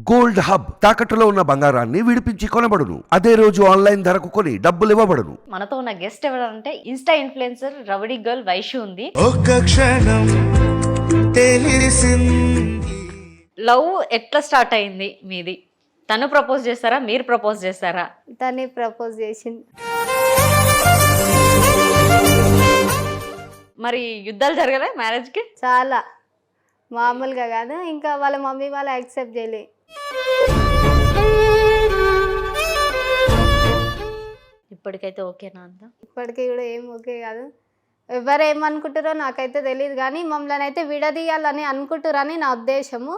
Gold hub తాకట్టులో ఉన్న బంగారాన్ని విడిపించి కొనబడును. అదే రోజు ఆన్లైన్ ధరకు కొని డబ్బులు ఇవ్వబడును. మనతో ఉన్న గెస్ట్ ఎవరంటే Insta influencer rowdy girl Vaishu ఉంది. ఒక్క క్షణం తెలిసింది. లవ్ ఎట్లా స్టార్ట్ అయింది మీది? తను ప్రపోజ్ చేస్తారా, మీరు ప్రపోజ్ చేస్తారా? తనే ప్రపోజ్ చేసింది. మరి యుద్ధాలు జరగలే మ్యారేజ్కి? చాలా మామూలుగా కాదు, ఇంకా వాళ్ళ మమ్మీ వాళ్ళు యాక్సెప్ట్ చేయలే. ఇప్పటికైతే ఓకేనా అంతా? ఇప్పటికీ కూడా ఏం ఓకే కాదు. ఎవరు ఏమనుకుంటారో నాకైతే తెలియదు, కానీ మమ్మల్ని అయితే విడదీయాలని అనుకుంటారని నా ఉద్దేశము.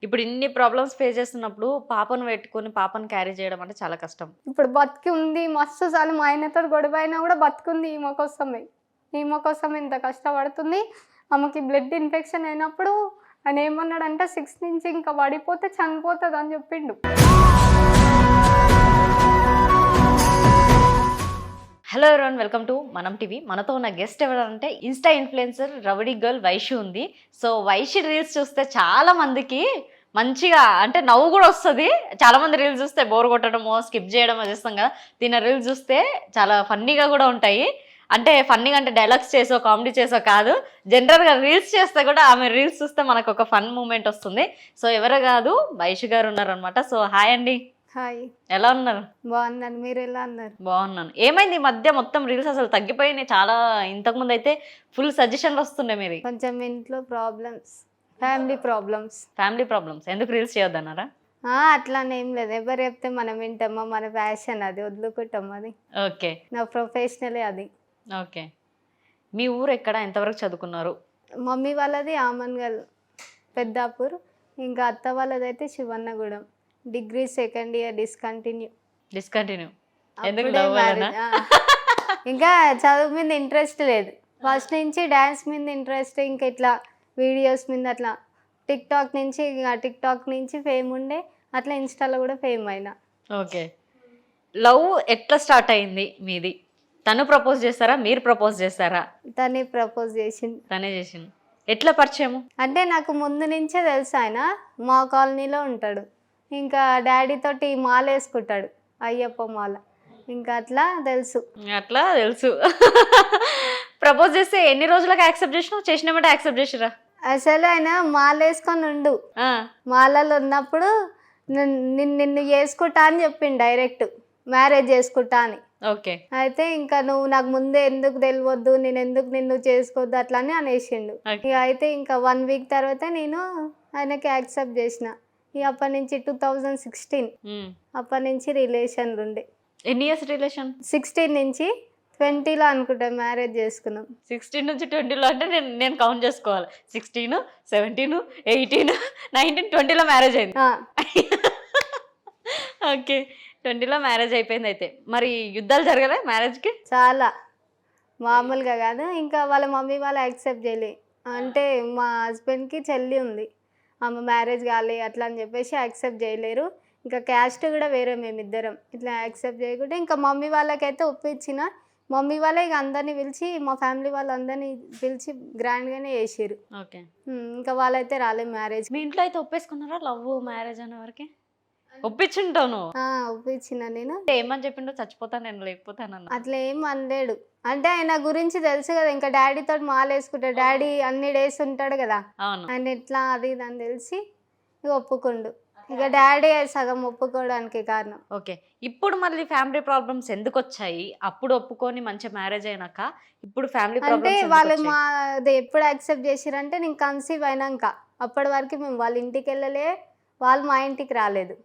ఇప్పుడు ఇన్ని ప్రాబ్లమ్స్ ఫేస్ చేస్తున్నప్పుడు పాపను పెట్టుకొని పాపను క్యారీ చేయడం అంటే చాలా కష్టం. ఇప్పుడు బతికి ఉంది, మస్తు సార్లు మా ఆయనతో గొడవ అయినా కూడా బతుకుంది ఈమె కోసం ఇంత కష్టపడుతుంది. ఆమెకి బ్లడ్ ఇన్ఫెక్షన్ అయినప్పుడు ఆయన ఏమన్నాడంటే 6 నుంచి ఇంకా పడిపోతే చనిపోతుంది అని చెప్పిండు. హలో ఎవరీవన్, వెల్కమ్ టు మనం టీవీ. మనతో ఉన్న గెస్ట్ ఎవరంటే Insta influencer rowdy girl Vaishu ఉంది. సో వైషు రీల్స్ చూస్తే చాలా మందికి మంచిగా అంటే నవ్వు కూడా వస్తుంది. చాలా మంది రీల్స్ చూస్తే బోర్ కొట్టడమో స్కిప్ చేయడమో చేస్తాం కదా, తిన్న రీల్స్ చూస్తే చాలా ఫన్నీగా కూడా ఉంటాయి. అంటే ఫన్నీగా అంటే డైలాగ్స్ చేసో కామెడీ చేసో కాదు, జనరల్గా రీల్స్ చేస్తే కూడా ఆమె రీల్స్ చూస్తే మనకు ఒక ఫన్ మూమెంట్ వస్తుంది. సో ఎవరు కాదు, వైషు గారు ఉన్నారనమాట. సో హాయ్ అండి. హాయ్, ఎలా ఉన్నారు? బాగున్నాను, మీరు ఎలా అన్నారు? బాగున్నాను. ఏమైంది ఈ మధ్య మొత్తం రీల్స్ అసలు తగ్గిపోయినాయి చాలా. ఇంతకుముందు అయితే ఫుల్ సజెషన్లు వస్తుండే మీది. కొంచెం ఇంట్లో ప్రాబ్లమ్స్, ఫ్యామిలీ ప్రాబ్లమ్స్. ఎందుకు రీల్స్ చేయొద్దన్నారా? అట్లానే ఏం లేదు, ఎవరు చెప్తే మనం వింటామా, మన ప్యాషన్ అది, వదులుకుంటాం అది. ఓకే, నా ప్రొఫెషనలే అది. ఓకే. మీ ఊరు ఎక్కడ, ఎంతవరకు చదువుకున్నారు? మమ్మీ వాళ్ళది ఆమన్గల్ పెద్దాపూర్, ఇంకా అత్త వాళ్ళది అయితే Sivannagudem. Degree 2nd year discontinue. ఎందుకు అప్పుడే love వల్లనా? marriage. ఇంకా చదువు మీద ఇంట్రెస్ట్ లేదు, ఫస్ట్ నుంచి డ్యాన్స్ మీద ఇంట్రెస్ట్, ఇంకా ఇట్లా వీడియోస్ మీద అట్లా టిక్టాక్ నుంచి ఫేమ్ ఉండే, అట్లా ఇన్స్టాలో కూడా ఫేమ్ అయినా. ఓకే. లవ్ ఎట్లా స్టార్ట్ అయింది మీది? తను ప్రపోజ్ చేస్తారా, మీరు ప్రపోజ్ చేస్తారా? తనే ప్రపోజ్ చేసింది. తనే చేసింది. ఎట్లా పరిచయము? అంటే నాకు ముందు నుంచే తెలుసు, ఆయన మా కాలనీలో ఉంటాడు. ఇంకా డాడీ తోటి మాల వేసుకుంటాడు, అయ్యప్ప మాల, ఇంకా అట్లా తెలుసు. ప్రపోజ్ చేస్తే ఎన్ని రోజులకు యాక్సెప్ట్ చేసినావు? చేసినామంటే యాక్సెప్ట్ చేసిరా? అసలు ఆయన మాల వేసుకొని ఉండు, మాలలో ఉన్నప్పుడు నిన్ను చేసుకుంటా అని చెప్పిండు, డైరెక్ట్ మ్యారేజ్ చేసుకుంటా అని. ఓకే. అయితే ఇంకా నువ్వు నాకు ముందే ఎందుకు తెలియవద్దు, నేను ఎందుకు నిన్ను చేసుకోవద్దు అట్లా అని అనేసిండు. ఇక అయితే ఇంకా 1 వీక్ తర్వాత నేను ఆయనకి యాక్సెప్ట్ చేసిన. ఇక అప్పటి నుంచి 2016 అప్పటి నుంచి రిలేషన్లు ఉండే. ఎన్ని ఇయర్స్ రిలేషన్? 16 నుంచి 20లో అనుకుంటా మ్యారేజ్ చేసుకున్నాం. 16 నుంచి 20లో అంటే నేను కౌంట్ చేసుకోవాలి. 16, 17, 18, 19, 20లో మ్యారేజ్ అయింది. ఓకే, 20లో మ్యారేజ్ అయిపోయింది. అయితే మరి యుద్ధాలు జరగలే మ్యారేజ్కి? చాలా మామూలుగా కాదు, ఇంకా వాళ్ళ మమ్మీ వాళ్ళు యాక్సెప్ట్ చేయలే. అంటే మా హస్బెండ్కి చెల్లి ఉంది, ఆమె మ్యారేజ్ కాలే అట్లా అని చెప్పేసి యాక్సెప్ట్ చేయలేరు. ఇంకా క్యాస్ట్ కూడా వేరే, మేమిద్దరం ఇట్లా యాక్సెప్ట్ చేయకుంటే ఇంకా మమ్మీ వాళ్ళకైతే ఒప్పించిన. మమ్మీ వాళ్ళే ఇక అందరినీ పిలిచి, మా ఫ్యామిలీ వాళ్ళందరినీ పిలిచి గ్రాండ్గానే చేసారు. ఓకే. ఇంకా వాళ్ళైతే రాలే మ్యారేజ్. మీ ఇంట్లో అయితే ఒప్పేసుకున్నారా లవ్ మ్యారేజ్ అనే వరకే? ఒప్పించుంటాను. ఒప్పించిన నేను. ఏమని చెప్పిండో, చచ్చిపోతాను నేను లేకపోతానన్న? అట్లా ఏం అనలేడు, అంటే ఆయన గురించి తెలుసు కదా, ఇంకా డాడీ తోటి మాల వేసుకుంటాడు, డాడీ అన్ని డేస్ ఉంటాడు కదా, ఆయన ఎట్లా అది ఇది అని తెలిసి ఇక ఒప్పుకుండు. ఇక డాడీ సగం ఒప్పుకోవడానికి కారణం. ఓకే. ఇప్పుడు మళ్ళీ ఫ్యామిలీ ప్రాబ్లమ్స్ ఎందుకు వచ్చాయి? అప్పుడు ఒప్పుకొని మంచి మ్యారేజ్ అయినాక ఇప్పుడు ఫ్యామిలీ అంటే ప్రాబ్లమ్స్ వాళ్ళు అది ఎప్పుడు యాక్సెప్ట్ చేసిరంటే నేను కన్సీవ్ అయినాక. అప్పటి వరకు మేము వాళ్ళ ఇంటికి వెళ్ళలే, వాళ్ళు మా ఇంటికి రాలేదు.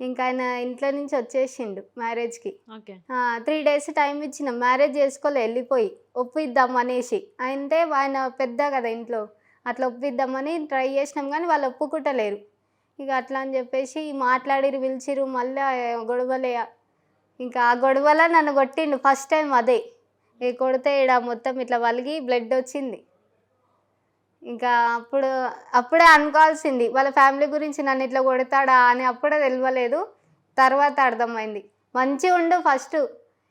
ఇంకా ఆయన ఇంట్లో నుంచి వచ్చేసిండు మ్యారేజ్కి. 3 days టైం ఇచ్చినాం, మ్యారేజ్ చేసుకోలే, వెళ్ళిపోయి ఒప్పిద్దాం అనేసి. అంటే ఆయన పెద్ద కదా ఇంట్లో, అట్లా ఒప్పిద్దామని ట్రై చేసినాం, కానీ వాళ్ళు ఒప్పుకుంటలేరు. ఇక అట్లా అని చెప్పేసి మాట్లాడిరు, పిలిచిరు, మళ్ళీ గొడవలే. ఇంకా ఆ గొడవలో నన్ను కొట్టిండు ఫస్ట్ టైం. అదే కొడితే ఇక్కడ మొత్తం ఇట్లా వలిగి బ్లడ్ వచ్చింది. ఇంకా అప్పుడే అనుకోవాల్సింది, వాళ్ళ ఫ్యామిలీ గురించి నన్ను ఇట్లా కొడతాడా అని అప్పుడే తెలియలేదు, తర్వాత అర్థమైంది. మంచిగా ఉండు ఫస్ట్,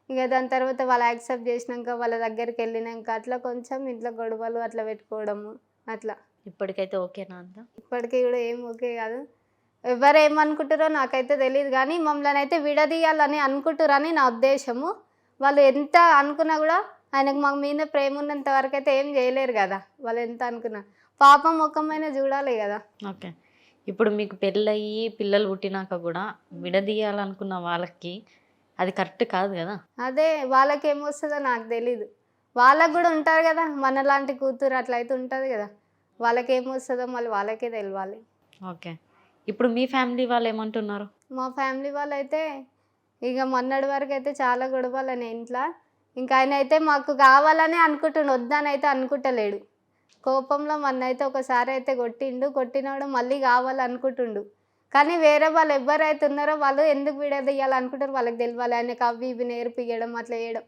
ఇక దాని తర్వాత వాళ్ళు యాక్సెప్ట్ చేసినాక వాళ్ళ దగ్గరికి వెళ్ళినాక అట్లా కొంచెం ఇంట్లో గొడవలు అట్లా పెట్టుకోవడము అట్లా. ఇప్పటికైతే ఓకేనా అంతా? ఇప్పటికీ కూడా ఏం ఓకే కాదు. ఎవరు ఏమనుకుంటారో నాకైతే తెలియదు కానీ మమ్మల్ని అయితే విడదీయాలని అనుకుంటారని నా ఉద్దేశము. వాళ్ళు ఎంత అనుకున్నా కూడా ఆయనకు మా మీద ప్రేమ ఉన్నంత వరకు అయితే ఏం చేయలేరు కదా. వాళ్ళు ఎంత అనుకున్నా పాపం ముఖమైన చూడాలి కదా. ఓకే. ఇప్పుడు మీకు పెళ్ళయి పిల్లలు పుట్టినాక కూడా విడదీయాలనుకున్న వాళ్ళకి అది కరెక్ట్ కాదు కదా. అదే వాళ్ళకి ఏమొస్తుందో నాకు తెలీదు. వాళ్ళకు కూడా ఉంటారు కదా మనలాంటి కూతురు, అట్లా అయితే ఉంటుంది కదా. వాళ్ళకి ఏమొస్తుందో మళ్ళీ వాళ్ళకే తెలియాలి. ఓకే. ఇప్పుడు మీ ఫ్యామిలీ వాళ్ళు ఏమంటున్నారు? మా ఫ్యామిలీ వాళ్ళు అయితే ఇక మొన్నటి వరకు అయితే చాలా గొడవలని ఇంట్లో. ఇంకా ఆయన అయితే మాకు కావాలని అనుకుంటుండు, వద్దని అయితే అనుకుంటలేడు. కోపంలో మొన్నైతే ఒకసారి అయితే కొట్టినాడు, మళ్ళీ కావాలనుకుంటుండు. కానీ వేరే వాళ్ళు ఎవరైతే ఉన్నారో వాళ్ళు ఎందుకు విడదీయాలనుకుంటారు వాళ్ళకి తెలియాలి. ఆయనకు అవి ఇవి నేర్పియడం అట్లా చేయడం.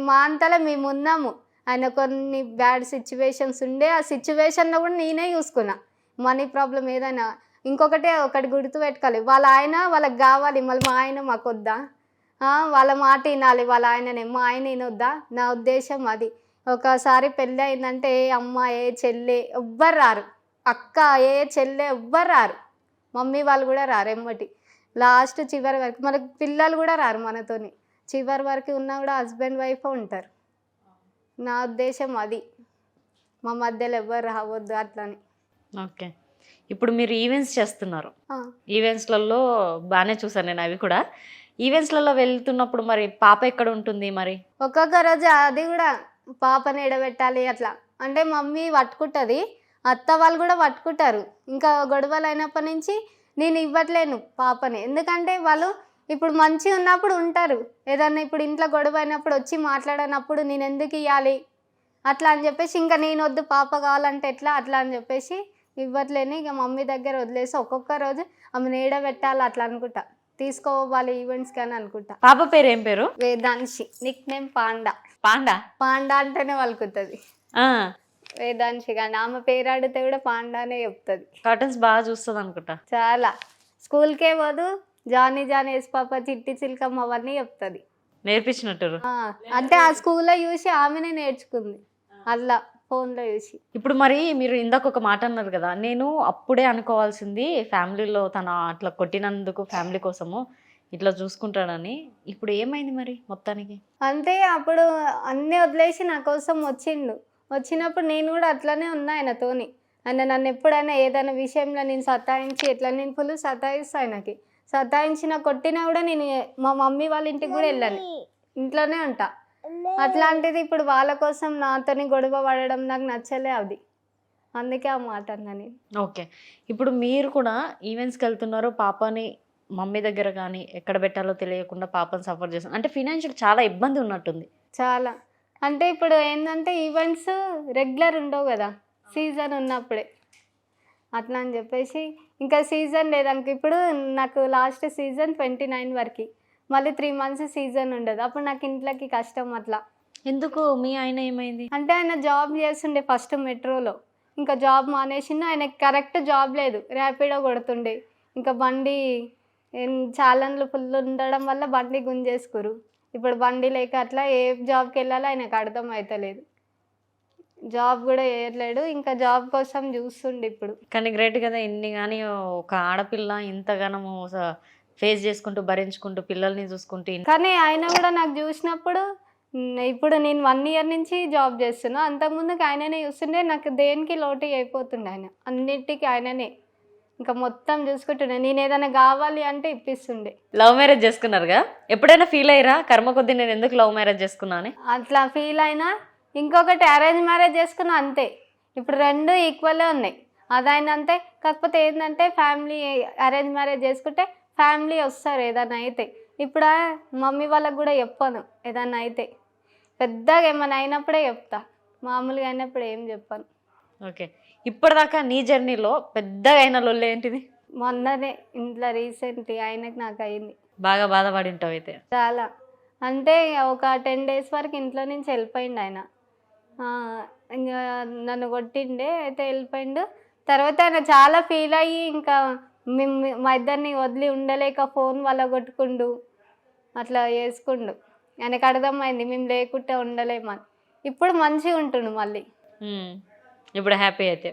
మా అంతలో మేము ఉన్నాము. ఆయన కొన్ని బ్యాడ్ సిచ్యువేషన్స్ ఉండే, ఆ సిచ్యువేషన్లో కూడా నేనే చూసుకున్నా. మనీ ప్రాబ్లం ఏదైనా ఒకటి గుర్తుపెట్టుకోవాలి, వాళ్ళ ఆయన వాళ్ళకి కావాలి, మళ్ళీ మా ఆయన మాకు వద్దా? వాళ్ళ మాట వినాలి వాళ్ళ ఆయననే, మా ఆయన వినొద్దా? నా ఉద్దేశం అది. ఒకసారి పెళ్ళి అయిందంటే ఏ అమ్మ ఏ చెల్లె ఎవ్వరు రారు, అక్క ఏ చెల్లె ఎవ్వరు రారు, మమ్మీ వాళ్ళు కూడా రారు. ఎమ్మటి లాస్ట్ చివరి వరకు మనకు పిల్లలు కూడా రారు మనతోని. చివరి వరకు ఉన్నా కూడా హస్బెండ్ వైఫ్ ఉంటారు. నా ఉద్దేశం అది. మా మధ్యలో ఎవ్వరు రావద్దు అట్లని. ఓకే. ఇప్పుడు మీరు ఈవెంట్స్ చేస్తున్నారు. ఈవెంట్స్లలో బాగానే చూసాను నేను అవి కూడా. ఈవెంట్స్లలో వెళ్తున్నప్పుడు మరి పాప ఎక్కడ ఉంటుంది మరి? ఒక్కొక్క రోజు అది కూడా పాపని ఎడబెట్టాలి అట్లా అంటే మమ్మీ పట్టుకుంటుంది, అత్త వాళ్ళు కూడా పట్టుకుంటారు. ఇంకా గొడవలు అయినప్పటి నుంచి నేను ఇవ్వట్లేను పాపని. ఎందుకంటే వాళ్ళు ఇప్పుడు మంచిగా ఉన్నప్పుడు ఉంటారు, ఏదన్నా ఇప్పుడు ఇంట్లో గొడవ అయినప్పుడు వచ్చి మాట్లాడనప్పుడు నేను ఎందుకు ఇవ్వాలి అట్లా అని చెప్పేసి ఇంకా నేను వద్దు పాప కావాలంటే ఎట్లా అట్లా అని చెప్పేసి ఇవ్వట్లేని. ఇక మమ్మీ దగ్గర వదిలేసి ఒక్కొక్క రోజు ఆమెను ఏడబెట్టాలి అట్లా అనుకుంటా, తీసుకోవాలి ఈవెంట్స్ కానీ అనుకుంటా. పాప పేరు ఏం పేరు? Vedanshi. Nick name panda. Panda? Panda అంటేనే వలుకుతుంది వేదాంశి. కానీ ఆమె పేరు ఆడితే కూడా పాండానే చెప్తుంది. కార్టూన్స్ బాగా చూస్తుంది అనుకుంటా. చాలా. స్కూల్కే పోదు, జానీ ఎస్ పాప, చిట్టి చిలకమ్మ అవన్నీ చెప్తుంది. నేర్పించినట్టు అంటే ఆ స్కూల్లో చూసి ఆమెనే నేర్చుకుంది, అలా ఫోన్లో చూసి. ఇప్పుడు మరి మీరు ఇందాక ఒక మాట అన్నారు కదా, నేను అప్పుడే అనుకోవాల్సింది ఫ్యామిలీలో తన అట్లా కొట్టినందుకు ఫ్యామిలీ కోసము ఇట్లా చూసుకుంటాడని. ఇప్పుడు ఏమైంది మరి మొత్తానికి? అంతే, అప్పుడు అన్నీ వదిలేసి నా కోసం వచ్చినప్పుడు నేను కూడా అట్లనే ఉన్నా ఆయనతోని. ఆయన నన్ను ఎప్పుడైనా ఏదైనా విషయంలో నేను సతాయించి ఎట్లా, నేను ఫుల్ సతాయిస్తా ఆయనకి. సతాయించిన కొట్టినా కూడా నేను మా మమ్మీ వాళ్ళ ఇంటికి కూడా వెళ్ళాను, ఇంట్లోనే ఉంటా. అట్లాంటిది ఇప్పుడు వాళ్ళ కోసం నాతోని గొడవ పడడం నాకు నచ్చలే అది, అందుకే ఆ మాట అన్నా నేను. ఓకే. ఇప్పుడు మీరు కూడా ఈవెంట్స్కి వెళ్తున్నారు, పాపని మమ్మీ దగ్గర కానీ ఎక్కడ పెట్టాలో తెలియకుండా పాపని సఫర్ చేస్తాను అంటే ఫినాన్షియల్ చాలా ఇబ్బంది ఉన్నట్టుంది. చాలా అంటే ఇప్పుడు ఏంటంటే ఈవెంట్స్ రెగ్యులర్ ఉండవు కదా, సీజన్ ఉన్నప్పుడే అట్లా అని చెప్పేసి. ఇంకా సీజన్ లేదనుకో, ఇప్పుడు నాకు లాస్ట్ సీజన్ 29 వరకు, మళ్ళీ 3 months సీజన్ ఉండదు. అప్పుడు నాకు ఇంట్లోకి కష్టం అట్లా. ఎందుకు? మీ ఆయన ఏమైంది? అంటే ఆయన జాబ్ చేస్తుండే ఫస్ట్ మెట్రోలో, ఇంకా జాబ్ మానేసిండు. ఆయనకి కరెక్ట్ జాబ్ లేదు, ర్యాపిడో కొడుతుండే. ఇంకా బండి చాలన్లు ఫుల్ ఉండడం వల్ల బండి గుంజేసుకురు. ఇప్పుడు బండి లేక అట్లా ఏ జాబ్కి వెళ్ళాలో ఆయనకు అర్థం అవుతలేదు, జాబ్ కూడా చేయట్లేడు. ఇంకా జాబ్ కోసం చూస్తుండే ఇప్పుడు. కానీ గ్రేట్ కదా, ఇన్ని కానీ ఒక ఆడపిల్ల ఇంతగానో ఫేస్ చేసుకుంటూ భరించుకుంటూ పిల్లల్ని చూసుకుంటూ. కానీ ఆయన కూడా నాకు చూసినప్పుడు, ఇప్పుడు నేను 1 year నుంచి జాబ్ చేస్తున్నా, అంతకుముందుకు ఆయననే చూస్తుండే. నాకు దేనికి లోటు అయిపోతుండే, ఆయన అన్నిటికీ ఆయననే ఇంకా మొత్తం చూసుకుంటుండే. నేను ఏదైనా కావాలి అంటే ఇప్పిస్తుండే. లవ్ మ్యారేజ్ చేసుకున్నారుగా, ఎప్పుడైనా ఫీల్ అయ్యారా కర్మ కొద్దీ నేను ఎందుకు లవ్ మ్యారేజ్ చేసుకున్నా అని? అట్లా ఫీల్ అయినా. ఇంకొకటి అరేంజ్ మ్యారేజ్ చేసుకున్నా అంతే. ఇప్పుడు 2 ఈక్వలే ఉన్నాయి. అదైనా అంతే. కాకపోతే ఏంటంటే ఫ్యామిలీ అరేంజ్ మ్యారేజ్ చేసుకుంటే ఫ్యామిలీ వస్తారు ఏదైనా అయితే. ఇప్పుడు మమ్మీ వాళ్ళకి కూడా చెప్పను, ఏదైనా అయితే పెద్దగా ఏమైనా అయినప్పుడే చెప్తా, మామూలుగా అయినప్పుడు ఏం చెప్పను. ఓకే. ఇప్పటిదాకా నీ జర్నీలో పెద్దగా అయిన లొల్లి ఏంటిది? మొన్ననే ఇంట్లో రీసెంట్లీ ఆయనకి నాకు అయింది. బాగా బాధపడి ఉంటావు అయితే. చాలా అంటే ఒక 10 days వరకు ఇంట్లో నుంచి వెళ్ళిపోయిండు ఆయన. ఇంకా నన్ను కొట్టిండే అయితే వెళ్ళిపోయిండు. తర్వాత ఆయన చాలా ఫీల్ అయ్యి ఇంకా మా ఇద్దరిని వదిలి ఉండలేక ఫోన్ వల్ల కొట్టుకుండు, అట్లా చేసుకుండు. ఆయనకు అర్థమైంది మేము లేకుంటే ఉండలేమని. ఇప్పుడు మంచిగా ఉంటుండు మళ్ళీ. ఇప్పుడు హ్యాపీ అయితే.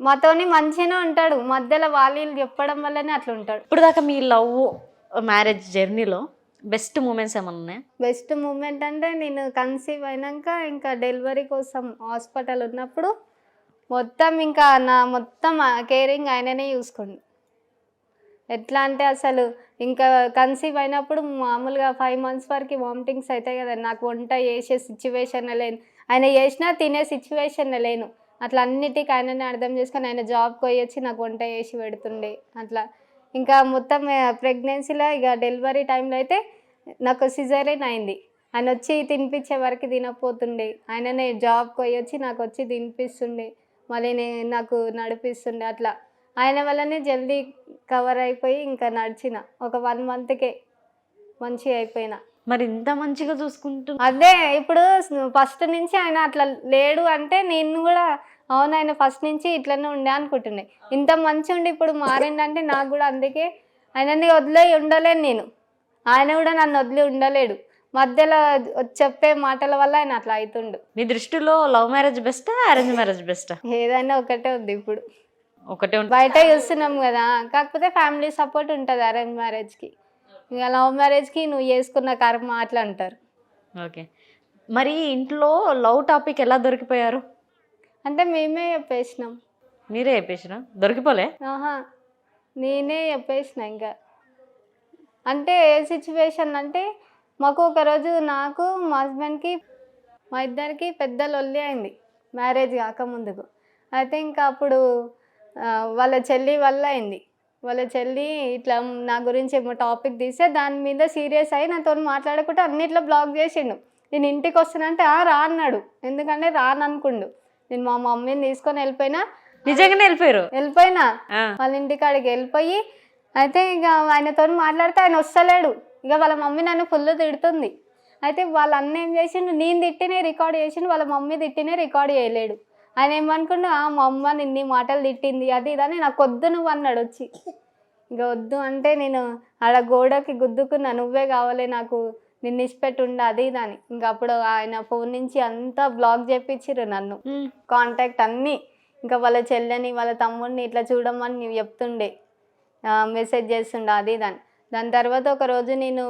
మాతోని మంచిగానే ఉంటాడు, మధ్యలో వాళ్ళు చెప్పడం వల్లనే అట్లా ఉంటాడు. ఇప్పుడు దాకా మీ లవ్ మ్యారేజ్ జర్నీలో బెస్ట్ మూమెంట్స్ ఏమన్నా ఉన్నాయా? బెస్ట్ మూమెంట్ అంటే నేను కన్సీవ్ అయినాక ఇంకా డెలివరీ కోసం హాస్పిటల్ ఉన్నప్పుడు మొత్తం ఇంకా నా మొత్తం కేరింగ్ ఆయననే చూసుకోండి. ఎట్లా అంటే అసలు ఇంకా కన్సీవ్ అయినప్పుడు మామూలుగా 5 months వరకు వామిటింగ్స్ అవుతాయి కదా, నాకు వంట చేసే సిచ్యువేషన్ లేను, ఆయన చేసినా తినే సిచ్యువేషన్ లేను. అట్లా అన్నిటికీ ఆయననే అర్థం చేసుకొని ఆయన జాబ్కి పోయి వచ్చి నాకు వంట చేసి పెడుతుండే. అట్లా ఇంకా మొత్తం ప్రెగ్నెన్సీలో ఇక డెలివరీ టైంలో అయితే నాకు సిజేరియన్ అయింది. ఆయన వచ్చి తినిపించే వరకు తినకపోతుండే, ఆయననే జాబ్కి పోయి వచ్చి నాకు వచ్చి తినిపిస్తుండే, మళ్ళీ నాకు నడిపిస్తుండే. అట్లా ఆయన వల్లనే జల్దీ కవర్ అయిపోయి ఇంకా నడిచిన. ఒక 1 monthకే మంచిగా అయిపోయినా. మరి ఇంత మంచిగా చూసుకుంటూ అదే ఇప్పుడు ఫస్ట్ నుంచి ఆయన అట్లా లేడు అంటే నేను కూడా అవును ఆయన ఫస్ట్ నుంచి ఇట్లనే ఉండే అనుకుంటుండే. ఇంత మంచి ఉండి ఇప్పుడు మారిండంటే నాకు కూడా అందుకే ఆయనని వదిలే ఉండలేను నేను, ఆయన కూడా నన్ను వదిలి ఉండలేడు. మధ్యలో చెప్పే మాటల వల్ల ఆయన అట్లా అవుతుండు. మీ దృష్టిలో లవ్ మ్యారేజ్ బెస్టా అరేంజ్ మ్యారేజ్ బెస్టా? ఏదైనా ఒకటే ఉంది ఇప్పుడు, ఒకటే బయట చూస్తున్నాం కదా. కాకపోతే ఫ్యామిలీ సపోర్ట్ ఉంటుంది అరేంజ్ మ్యారేజ్కి, ఇక లవ్ మ్యారేజ్కి నువ్వు చేసుకున్న కర్మ అట్లా అంటారు. ఓకే. మరి ఇంట్లో లవ్ టాపిక్ ఎలా దొరికిపోయారు? అంటే మేమే చెప్పేసినాం. మీరే చెప్పేసినా? దొరికిపోలే? ఆహా, నేనే చెప్పేసిన. ఇంకా అంటే ఏ సిచ్యువేషన్ అంటే మాకు ఒకరోజు నాకు మా హస్బెండ్కి మా ఇద్దరికి పెద్ద లొల్లి అయింది మ్యారేజ్ కాకముందుకు. అయితే ఇంకా అప్పుడు వాళ్ళ చెల్లి వల్ల అయింది. వాళ్ళ చెల్లి ఇట్లా నా గురించి ఏమో టాపిక్ తీస్తే దాని మీద సీరియస్ అయ్యి నాతో మాట్లాడకుండా అన్నిట్లో బ్లాక్ చేసిండు. నేను ఇంటికి వస్తానంటే రా అన్నాడు, ఎందుకంటే రాననుకుండు. నేను మా మమ్మీని తీసుకొని వెళ్ళిపోయినా. నిజంగానే వెళ్ళిపోయినా వాళ్ళ ఇంటికాడికి వెళ్ళిపోయి, అయితే ఇక ఆయనతో మాట్లాడితే ఆయన వస్తలేడు. ఇక వాళ్ళ మమ్మీ నన్ను ఫుల్ తిడుతుంది. అయితే వాళ్ళ అన్న ఏం చేసిండు, నేను తిట్టినే రికార్డ్ చేసిండు, వాళ్ళ మమ్మీ తిట్టినే రికార్డ్ చేయలేడు. ఆయన ఏమనుకుండు, మా అమ్మ నిన్ని మాటలు తిట్టింది అది ఇదని నాకు వద్దు నువ్వు అన్నాడు వచ్చి. ఇక వద్దు అంటే నేను ఆడ గోడకి గుద్దుకున్నా, నువ్వే కావాలి నాకు, నిన్ను ఇచ్చిపెట్టి ఉండ అది ఇదని. ఇంకా అప్పుడు ఆయన ఫోన్ నుంచి అంతా బ్లాక్ చేయించిర్రు నన్ను, కాంటాక్ట్ అన్నీ. ఇంకా వాళ్ళ చెల్లెని వాళ్ళ తమ్ముడిని ఇట్లా చూడమని నువ్వు చెప్తుండే, మెసేజ్ చేస్తుండే అది ఇదని. దాని తర్వాత ఒకరోజు నేను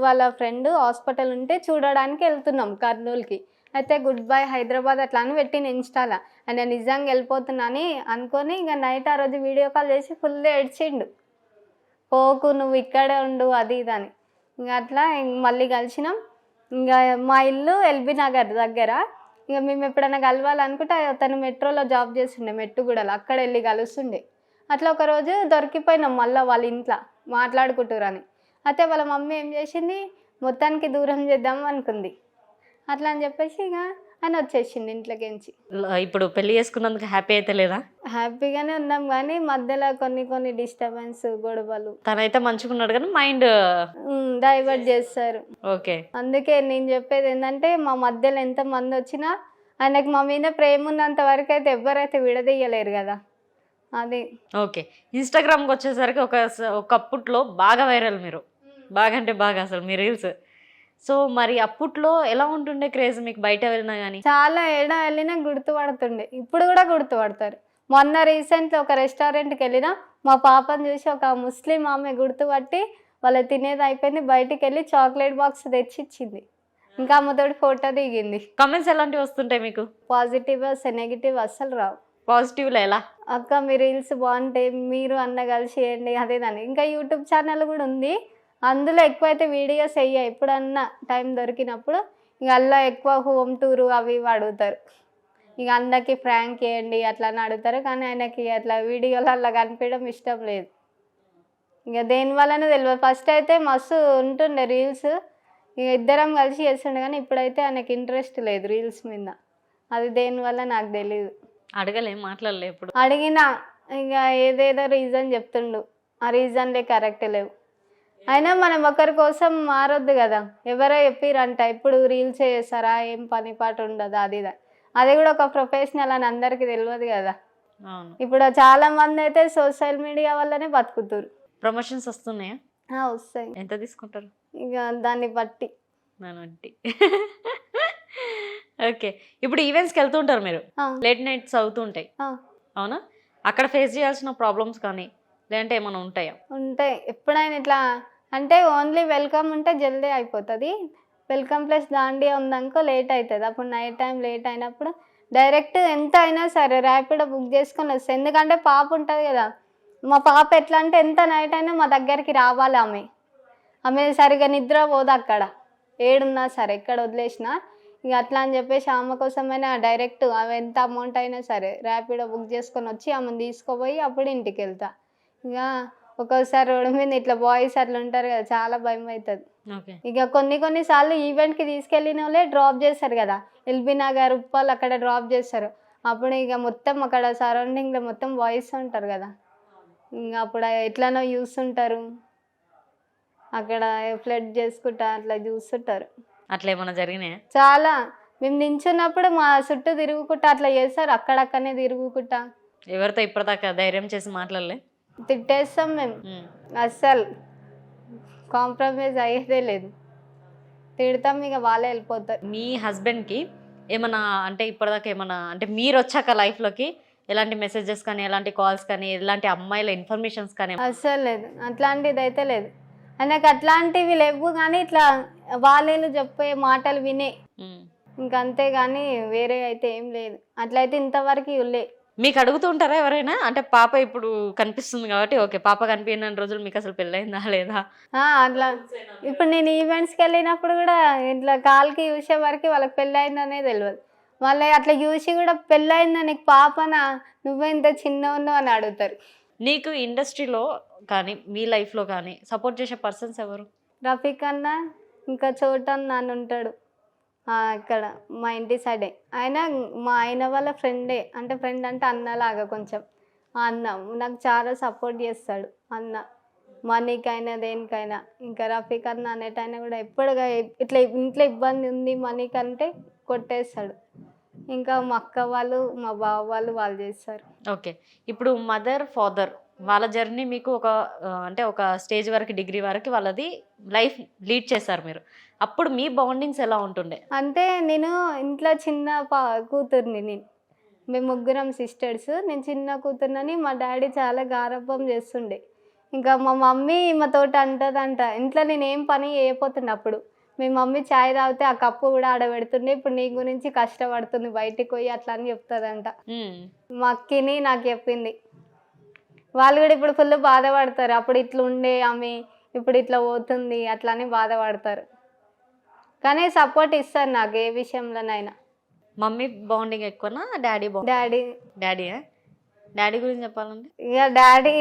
వాళ్ళ ఫ్రెండ్ హాస్పిటల్ ఉంటే చూడడానికి వెళ్తున్నాం కర్నూలుకి. అయితే గుడ్ బై హైదరాబాద్ అట్లా అని పెట్టిన ఇన్స్టాలో. ఆయన నిజంగా వెళ్ళిపోతున్నాని అనుకొని ఇక నైట్ ఆ రోజు వీడియో కాల్ చేసి ఫుల్ ఏడ్చిండు, పోకు నువ్వు ఇక్కడే ఉండు అది ఇదని. ఇంకా అట్లా మళ్ళీ కలిసినాం. ఇంకా మా ఇల్లు ఎల్బీ నగర్ దగ్గర. ఇక మేము ఎప్పుడైనా కలవాలనుకుంటే తను మెట్రోలో జాబ్ చేస్తుండే, మెట్టుగూడలో, అక్కడ వెళ్ళి కలుస్తుండే. అట్లా ఒకరోజు దొరికిపోయినాం మళ్ళీ వాళ్ళ ఇంట్లో మాట్లాడుకుంటురని. అయితే వాళ్ళ మమ్మీ ఏం చేసింది, మొత్తానికి దూరం చేద్దాం అనుకుంది. అట్లా అని చెప్పేసి ఇక ఆయన వచ్చేసింది ఇంట్లోకించి. ఇప్పుడు పెళ్లి చేసుకున్నందుకు హ్యాపీ అయితే లేదా? హ్యాపీగానే ఉన్నాం కానీ మధ్యలో కొన్ని డిస్టర్బెన్స్, గొడవలు. తనైతే మంచుకున్నాడు కానీ మైండ్ డైవర్ట్ చేస్తారు. ఓకే. అందుకే నేను చెప్పేది ఏంటంటే మా మధ్యలో ఎంతమంది వచ్చినా ఆయనకు మా మీద ప్రేమ ఉన్నంత వరకు అయితే ఎవరైతే విడదీయలేరు కదా, అది. ఓకే. ఇన్స్టాగ్రామ్కి వచ్చేసరికి ఒకప్పట్లో బాగా వైరల్ మీరు, బాగా అంటే బాగా అసలు మీ రీల్స్. సో మరి అప్పట్లో ఎలా ఉంటుండే క్రేజ్ మీకు బయట వెళ్ళినా కానీ? చాలా ఏడా వెళ్ళినా గుర్తుపడుతుండే, ఇప్పుడు కూడా గుర్తుపడతారు. మొన్న రీసెంట్లీ ఒక రెస్టారెంట్కి వెళ్ళినా మా పాపను చూసి ఒక ముస్లిం ఆమె గుర్తుపట్టి వాళ్ళ తినేది అయిపోయింది బయటికి వెళ్ళి చాక్లెట్ బాక్స్ తెచ్చి ఇచ్చింది. ఇంకా ఆమెతోటి ఫోటో దిగింది. కామెంట్స్ ఎలాంటివి వస్తుంటాయి మీకు? పాజిటివ్ నెగిటివ్ అస్సలు రావు. పాజిటివ్లో ఎలా? అక్క మీ రీల్స్ బాగుంటాయి, మీరు అన్న కలిసి చేయండి అదేదాన్ని. ఇంకా యూట్యూబ్ ఛానల్ కూడా ఉంది, అందులో ఎక్కువైతే వీడియోస్ వెయ్యాయి. ఎప్పుడన్నా టైం దొరికినప్పుడు ఇక అలా ఎక్కువ హోమ్ టూరు అవి ఇవి అడుగుతారు. ఇక అందరికి ఫ్రాంక్ చేయండి అట్లా అని అడుగుతారు, కానీ ఆయనకి అట్లా వీడియోలు అలా కనిపించడం ఇష్టం లేదు. ఇక దేనివల్లనే తెలియదు. ఫస్ట్ అయితే మస్తు ఉంటుండే రీల్స్, ఇక ఇద్దరం కలిసి చేస్తుండే, కానీ ఇప్పుడైతే ఆయనకి ఇంట్రెస్ట్ లేదు రీల్స్ మీద. అది దేనివల్ల నాకు తెలీదు. అడగలే, మాట్లాడలే ఎప్పుడు? అడిగినా ఇక ఏదేదో రీజన్ చెప్తుండు, ఆ రీజన్లే కరెక్ట్ లేవు. అయినా మనం ఒకరి కోసం మారొద్దు కదా, ఎవరో చెప్పిరంట ఇప్పుడు రీల్స్ చేస్తారా, ఏం పని పాటు ఉండదు అది అది కూడా ఒక ప్రొఫెషనల్ అని అందరికీ తెలియదు కదా. ఇప్పుడు చాలా మంది అయితే సోషల్ మీడియా వల్లనే బతుకుతారు. ప్రమోషన్స్ వస్తున్నాయా? వస్తాయి. ఎంత తీసుకుంటారు? ఇక దాన్ని బట్టి. ఓకే. ఇప్పుడు ఈవెంట్స్‌కి వెళ్తుంటారు మీరు. ఆ, లేట్ నైట్స్ అవుతుంటాయి. ఆ, అవునా? అక్కడ ఫేస్ చేయాల్సిన ప్రాబ్లమ్స్ కానీ లేదంటే ఏమైనా ఉంటాయా? ఉంటాయి. ఎప్పుడైనా ఇట్లా అంటే ఓన్లీ వెల్కమ్ ఉంటే జల్దీ అయిపోతుంది. వెల్కమ్ ప్లస్ దాండియా ఉందనుకో లేట్ అవుతుంది. అప్పుడు నైట్ టైం లేట్ అయినప్పుడు డైరెక్ట్ ఎంత అయినా సరే ర్యాపిడో బుక్ చేసుకొని వస్తాయి. ఎందుకంటే పాప ఉంటుంది కదా, మా పాప ఎట్లా అంటే ఎంత నైట్ అయినా మా దగ్గరికి రావాలి. ఆమె సరిగా నిద్ర పోదు అక్కడ, ఏడున్నా సరే ఎక్కడ వదిలేసినా. ఇక అట్లా అని చెప్పేసి ఆమె కోసమైనా డైరెక్ట్ ఆమె ఎంత అమౌంట్ అయినా సరే ర్యాపిడో బుక్ చేసుకొని వచ్చి ఆమెను తీసుకుపోయి అప్పుడు ఇంటికి వెళ్తా. ఇక ఒక్కోసారి రోడ్డు మీద ఇట్లా బాయ్స్ అట్లా ఉంటారు కదా, చాలా భయం అవుతుంది. ఓకే. ఇక కొన్నిసార్లు ఈవెంట్కి తీసుకెళ్ళిన వాళ్ళే డ్రాప్ చేస్తారు కదా, ఎల్బీ నగర్ ఉప్పల్ అక్కడ డ్రాప్ చేస్తారు. అప్పుడు ఇక మొత్తం అక్కడ సరౌండింగ్లో మొత్తం బాయ్స్ ఉంటారు కదా, ఇంకా అప్పుడు ఎట్లనో చూస్తుంటారు, అక్కడ ఫ్లడ్ చేసుకుంటా అట్లా చూస్తుంటారు. అట్లా ఏమైనా జరిగినాయా? చాలా మేము నించున్నప్పుడు మా చుట్టూ తిరుగుకుంటా అట్లా చేస్తారు, అక్కడక్కడనే తిరుగుకుంటా. ఎవరితో ఇప్పటిదాకా ధైర్యం చేసి మాట్లాడలే? తిట్టేస్తాం మేము, అస్సలు కాంప్రమైజ్ అయ్యేదే లేదు. తిడతాం, ఇక వాళ్ళే వెళ్ళిపోతారు. మీ హస్బెండ్కి ఏమన్నా అంటే ఇప్పటిదాకా ఏమన్నా అంటే మీరు వచ్చాక లైఫ్లోకి ఎలాంటి మెసేజెస్ కానీ ఎలాంటి కాల్స్ కానీ ఎలాంటి అమ్మాయిల ఇన్ఫర్మేషన్స్ కానీ అస్సలు లేదు, అట్లాంటిది అయితే లేదు. నాకు అట్లాంటివి లేవు, కానీ ఇట్లా వాళ్ళు చెప్పే మాటలు వినే ఇంకంతే, కానీ వేరే అయితే ఏం లేదు. అట్లయితే ఇంతవరకు ఇవ్వలే. మీకు అడుగుతూ ఉంటారా ఎవరైనా? అంటే పాప ఇప్పుడు కనిపిస్తుంది కాబట్టి ఓకే, పాప కనిపించిన రోజులు మీకు అసలు పెళ్ళయిందా లేదా? అట్లా ఇప్పుడు నేను ఈవెంట్స్కి వెళ్ళినప్పుడు కూడా ఇట్లా కాల్కి చూసే వరకు వాళ్ళకి పెళ్ళయిందనే తెలియదు. వాళ్ళు అట్లా చూసి కూడా పెళ్ళయిందా నీకు పాపనా, నువ్వే ఇంత చిన్న ఉన్నావు అని అడుగుతారు. నీకు ఇండస్ట్రీలో కానీ మీ లైఫ్లో కానీ సపోర్ట్ చేసే పర్సన్స్ ఎవరు? రఫీక్ అన్న, ఇంకా చోటన్ నాన్న ఉంటాడు ఇక్కడ మా ఇంటి సైడే. మా ఆయన వాళ్ళ ఫ్రెండే, అంటే ఫ్రెండ్ అంటే అన్నలాగా కొంచెం. ఆ అన్న నాకు చాలా సపోర్ట్ చేస్తాడు. అన్న మనీకైనా దేనికైనా. ఇంకా రఫీక్ అన్న అనేటైనా కూడా ఎప్పుడుగా ఇట్లా ఇంట్లో ఇబ్బంది ఉంది మనీకి అంటే కొట్టేస్తాడు. ఇంకా మా అక్క వాళ్ళు మా బావ వాళ్ళు చేస్తారు. ఓకే. ఇప్పుడు మదర్ ఫాదర్ వాళ్ళ జర్నీ మీకు ఒక అంటే ఒక స్టేజ్ వరకు డిగ్రీ వరకు వాళ్ళది లైఫ్ లీడ్ చేశారు మీరు. అప్పుడు మీ బాండింగ్స్ ఎలా ఉంటుండే? అంటే నేను ఇంట్లో చిన్న కూతుర్ని, మేము ముగ్గురం సిస్టర్స్. నేను చిన్న కూతుర్నని మా డాడీ చాలా గారాబం చేస్తుండే. ఇంకా మా మమ్మీ మా తోట అంటదంట, ఇంట్లో నేను ఏం పని చేయకపోతుండే అప్పుడు. మీ మమ్మీ చాయ్ తాగితే ఆ కప్పు కూడా ఆడబెడుతుండే, ఇప్పుడు నీ గురించి కష్టపడుతుంది బయటికి పోయి అట్లా అని చెప్తుందంట. మా అక్కిని నాకు చెప్పింది. వాళ్ళు కూడా ఇప్పుడు ఫుల్ బాధపడతారు, అప్పుడు ఇట్లా ఉండే ఆమె ఇప్పుడు ఇట్లా పోతుంది అట్లా అని బాధపడతారు. కానీ సపోర్ట్ ఇస్తారు నాకు ఏ విషయంలోనైనా. మమ్మీ బాండింగ్ ఎక్కువనా డాడీ డాడీ డాడీ గురించి చెప్పాలంటే ఇక డాడీ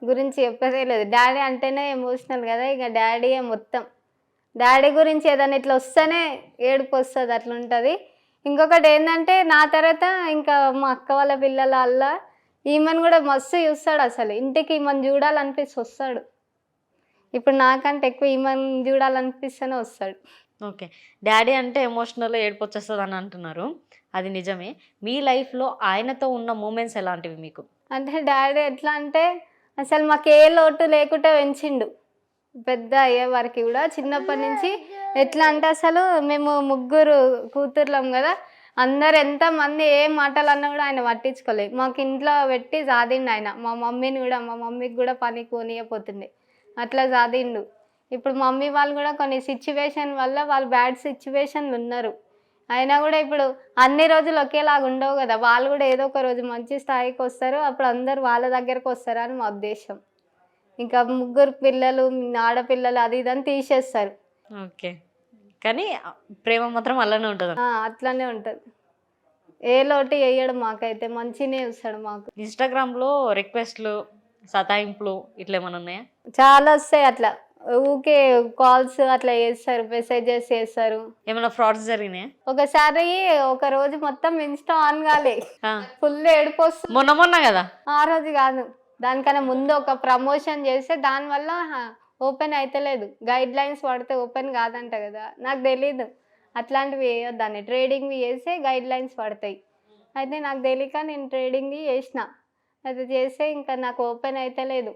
గురించి చెప్పేదే లేదు. డాడీ అంటేనే ఎమోషనల్ కదా, ఇక డాడీయే మొత్తం. డాడీ గురించి ఏదైనా ఇట్లా వస్తేనే ఏడుపు వస్తుంది, అట్లా ఉంటుంది. ఇంకొకటి ఏంటంటే నా తర్వాత ఇంకా మా అక్క వాళ్ళ పిల్లల అల్లా ఈమెను కూడా మస్తు చూస్తాడు. అసలు ఇంటికి ఈమెను చూడాలనిపిస్తే వస్తాడు. ఇప్పుడు నాకంటే ఎక్కువ ఈమెను చూడాలనిపిస్తేనే వస్తాడు. ఓకే. డాడీ అంటే ఎమోషనల్ ఏడుపు వచ్చేస్తుంది అని అంటున్నారు, అది నిజమే. మీ లైఫ్లో ఆయనతో ఉన్న మూమెంట్స్ ఎలాంటివి మీకు? అంటే డాడీ ఎట్లా అంటే అసలు మాకు ఏ లోటు లేకుండా పెంచిండు పెద్ద అయ్యే వరకు కూడా. చిన్నప్పటి నుంచి ఎట్లా అంటే అసలు మేము ముగ్గురు కూతుర్లం కదా, అందరు ఎంతమంది ఏ మాటలు అన్నా కూడా ఆయన పట్టించుకోలేదు. మాకు ఇంట్లో పెట్టి సాధిండు ఆయన. మా మమ్మీకి కూడా పని కొనియపోతుండే, అట్లా సాధిండు. ఇప్పుడు మమ్మీ వాళ్ళు కూడా కొన్ని సిచ్యువేషన్ వల్ల వాళ్ళు బ్యాడ్ సిచ్యువేషన్లు ఉన్నారు. అయినా కూడా ఇప్పుడు అన్ని రోజులు ఒకేలాగా ఉండవు కదా, వాళ్ళు కూడా ఏదో ఒక రోజు మంచి స్థాయికి వస్తారు, అప్పుడు అందరు వాళ్ళ దగ్గరకు వస్తారు అని మా ఉద్దేశం. ఇంకా ముగ్గురు పిల్లలు ఆడపిల్లలు అది ఇదని తీసేస్తారు. ఓకే. కానీ ప్రేమ మాత్రం అలానే ఉంటుంది. అట్లానే ఉంటుంది, ఏ లోటు వేయడు మాకైతే, మంచినే చూస్తాడు మాకు. ఇన్స్టాగ్రామ్లో రిక్వెస్ట్లు సతాయింపులు ఇట్లా ఏమైనా ఉన్నాయా? చాలా వస్తాయి అట్లా, ఊకే కాల్స్ అట్లా చేస్తారు, మెసేజెస్ చేస్తారు. ఏమైనా ఫ్రాడ్స్ జరిగినాయా? ఒకసారి ఒక రోజు మొత్తం ఇన్స్టా ఆన్ కాలే, ఫుల్ ఏడుపు వస్తుంది. మొన్న కదా, ఆ రోజు కాదు, దానికన్నా ముందు ఒక ప్రమోషన్ చేస్తే దానివల్ల ఓపెన్ అయితలేదు. గైడ్ లైన్స్ పడితే ఓపెన్ కాదంట కదా, నాకు తెలీదు. అట్లాంటివి వేయొద్దని, ట్రేడింగ్వి చేస్తే గైడ్ లైన్స్ పడతాయి. అయితే నాకు తెలియక నేను ట్రేడింగ్వి చేసిన, అది చేస్తే ఇంకా నాకు ఓపెన్ అయితలేదు.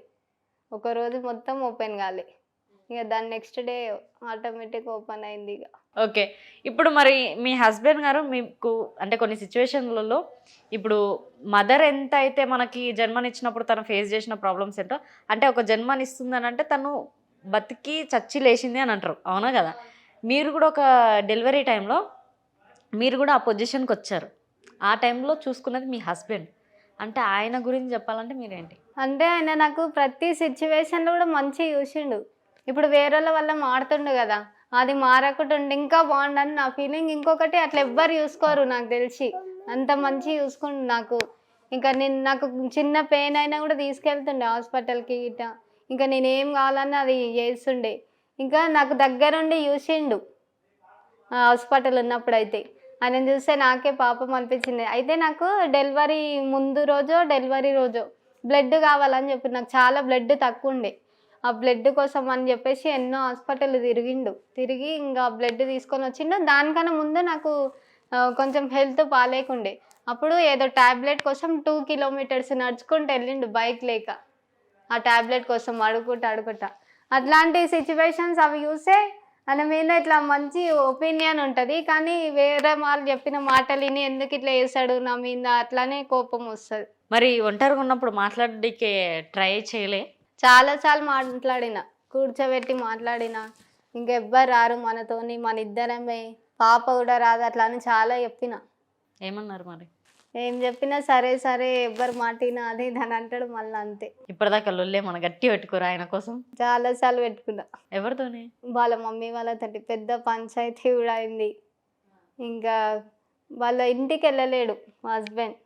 ఒక రోజు మొత్తం ఓపెన్ కాలే. ఇక దాని నెక్స్ట్ డే ఆటోమేటిక్ ఓపెన్ అయింది ఇక. ఓకే. ఇప్పుడు మరి మీ హస్బెండ్ గారు మీకు అంటే కొన్ని సిచ్యువేషన్లలో ఇప్పుడు మదర్ ఎంత అయితే మనకి జన్మనిచ్చినప్పుడు తను ఫేస్ చేసిన ప్రాబ్లమ్స్ ఏంటో, అంటే ఒక జన్మనిస్తుందని అంటే తను బతికి చచ్చి లేచింది అని అంటారు, అవునా కదా? మీరు కూడా ఒక డెలివరీ టైంలో మీరు కూడా ఆ పొజిషన్కి వచ్చారు. ఆ టైంలో చూసుకున్నది మీ హస్బెండ్. అంటే ఆయన గురించి చెప్పాలంటే మీరేంటి? అంటే ఆయన నాకు ప్రతి సిచ్యువేషన్లో కూడా మంచిగా చూసిండు. ఇప్పుడు వేరే వాళ్ళ వల్ల మారుతుండు కదా, అది మారకుండా ఉండి ఇంకా బాగుండని నా ఫీలింగ్. ఇంకొకటి అట్లా ఎవ్వరు చూసుకోరు నాకు తెలిసి, అంత మంచిగా చూసుకుండు నాకు. ఇంకా నేను నాకు చిన్న పెయిన్ అయినా కూడా తీసుకెళ్తుండే హాస్పిటల్కి గిట్ట. ఇంకా నేనేం కావాలన్నా అది చేస్తుండే. ఇంకా నాకు దగ్గరుండి చూసిండు హాస్పిటల్ ఉన్నప్పుడు. అయితే ఆయన చూస్తే నాకే పాపం అనిపించింది. అయితే నాకు డెలివరీ ముందు రోజో డెలివరీ రోజో బ్లడ్ కావాలని చెప్పి, నాకు చాలా బ్లడ్ తక్కువ ఉండే. ఆ బ్లడ్ కోసం అని చెప్పేసి ఎన్నో హాస్పిటల్ తిరిగి ఇంకా బ్లడ్ తీసుకొని వచ్చిండు. దానికన్నా ముందు నాకు కొంచెం హెల్త్ బాగాలేకుండే. అప్పుడు ఏదో ట్యాబ్లెట్ కోసం 2 కిలోమీటర్స్ నడుచుకుంటూ వెళ్ళిండు బైక్ లేక, ఆ ట్యాబ్లెట్ కోసం అడుగుతా. అట్లాంటి సిచ్యువేషన్స్ అవి చూస్తే ఆయన మీద ఇట్లా మంచి ఒపీనియన్ ఉంటుంది, కానీ వేరే వాళ్ళు చెప్పిన మాటలు విని ఎందుకు ఇట్లా చేస్తాడు నా మీద అట్లానే కోపం వస్తుంది. మరి ఒంటరిగా ఉన్నప్పుడు మాట్లాడడానికి ట్రై చేయలే? చాలాసార్లు మాట్లాడిన, కూర్చోబెట్టి మాట్లాడిన. ఇంకెవ్వరు రారు మనతోని, మన ఇద్దరమే, పాప కూడా రాదు అట్లా అని చాలా చెప్పిన. ఏమన్నారు మరి? ఏం చెప్పినా సరే ఎవ్వరు మాటినా అది దాని అంటాడు మళ్ళీ, అంతే. ఇప్పటిదాకా లొల్లే మన గట్టి పెట్టుకోరా ఆయన కోసం? చాలాసార్లు పెట్టుకున్నా. ఎవరితోనే? వాళ్ళ మమ్మీ వాళ్ళతోటి పెద్ద పంచాయతీ కూడా అయింది. ఇంకా వాళ్ళ ఇంటికి వెళ్ళలేడు మా హస్బెండ్.